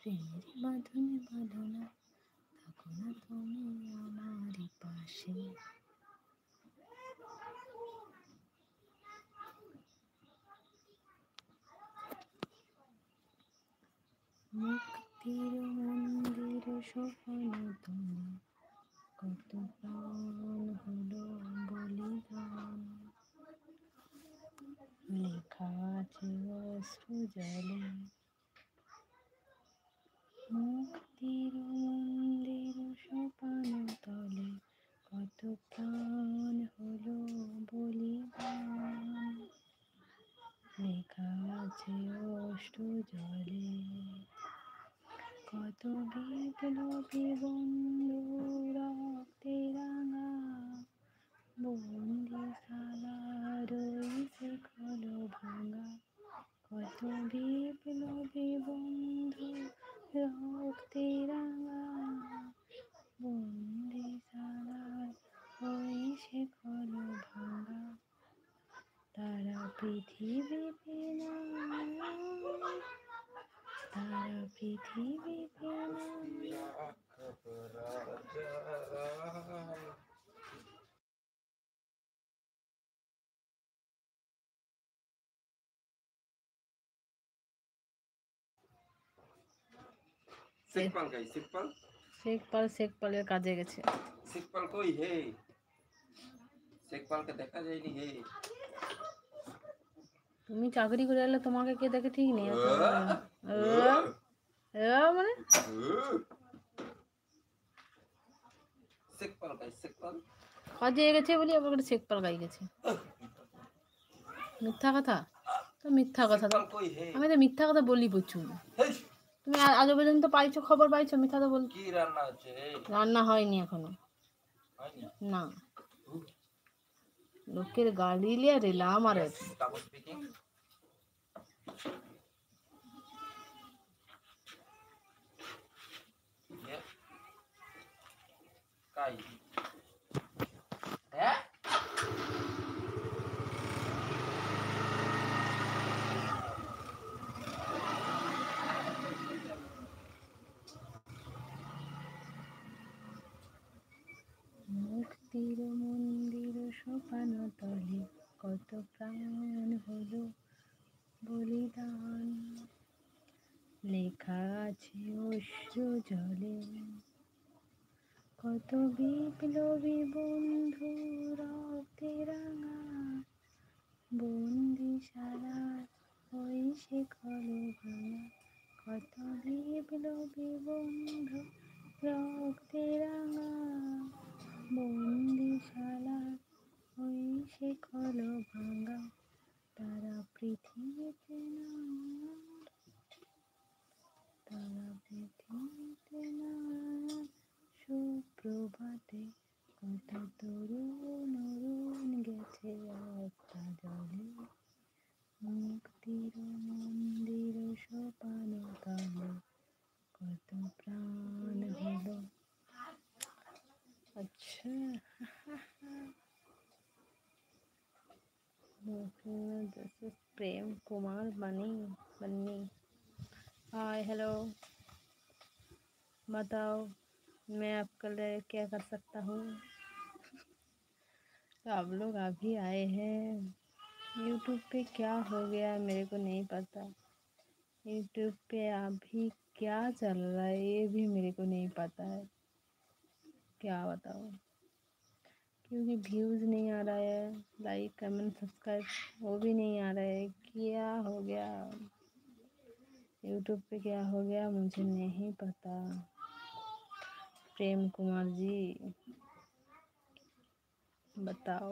প্রেমের বাঁধনে বাঁধনা থাকো না তুমি আমারই পাশে। মুক্তির মন্দির সোপান তলে কত প্রাণ হলো বলিদান, লেখা আছে অশ্রু জলে। মুক্তির মন্দির সোপান তলে কত প্রাণ হলো বলিদান, লেখা আছে অশ্রু জলে। কত বিপ্লবী বন্ধু রক্তে রাঙা বন্দিশালা রয়েছে খোলো ভাঙা। কত বিপ্লবী বন্ধু রক্তে রাঙা বন্দিশালা রয়েছে খোলো ভাঙা। তারা পৃথিবীতে নাই, তারা পৃথিবীতে নাই। শেখপাল গাই শেখপাল শেখপালের কাজে গেছে। শেখপাল কই হে? শেখপালকে দেখা যায়নি হে। তুমি চাকরি করে এলে তোমাকে কে দেখে ঠিক নেই মানে শেখপাল গাই শেখপাল কাজে গেছে বলি আবার শেখপাল গাই গেছে। মিথ্যা কথা তো, মিথ্যা কথা তো। আমি তো মিথ্যা কথা বলি প্রচুর। তুমি আজও পর্যন্ত পাইছো, খবর পাইছো মিথ্যা তো বল। কি রান্না হচ্ছে? রান্না হয়নি এখনো, না। লোকের গাড়ি লিয়ে রেলাম আর কাই হ্যাঁ মুক্তির মন্দির সোপান তলে কত প্রাণ হলো বলিদান, লেখা আছে অশ্রু জলে। কত বিপ্লবী বন্ধু রক্তে রাঙা বন্দিশালা হইছে খোলো ভাঙা। কত বিপ্লবী বন্ধু রক্তে রাঙা বন্দিশালা হইছে খোলো ভাঙা। তারা পৃথিবীতে নাই, তারা পৃথিবীতে নাই। সুপ্রভাতে কত তরুণ অরুণ গেছে রাস্তা জলে। মুক্তির মন্দির সোপান তলে কত প্রাণ হলো। আচ্ছা this is Prem Kumar Banni. Hi hello, बताओ मैं आपके लिए क्या कर सकता हूँ। तो आप लोग अभी आए हैं यूट्यूब पे, क्या हो गया मेरे को नहीं पता। यूट्यूब पे अभी क्या चल रहा है ये भी मेरे को नहीं पता है, क्या बताओ। क्योंकि व्यूज़ नहीं आ रहा है, लाइक कमेंट सब्सक्राइब वो भी नहीं आ रहा है। क्या हो गया यूट्यूब पे, क्या हो गया मुझे नहीं पता। प्रेम कुमार जी बताओ।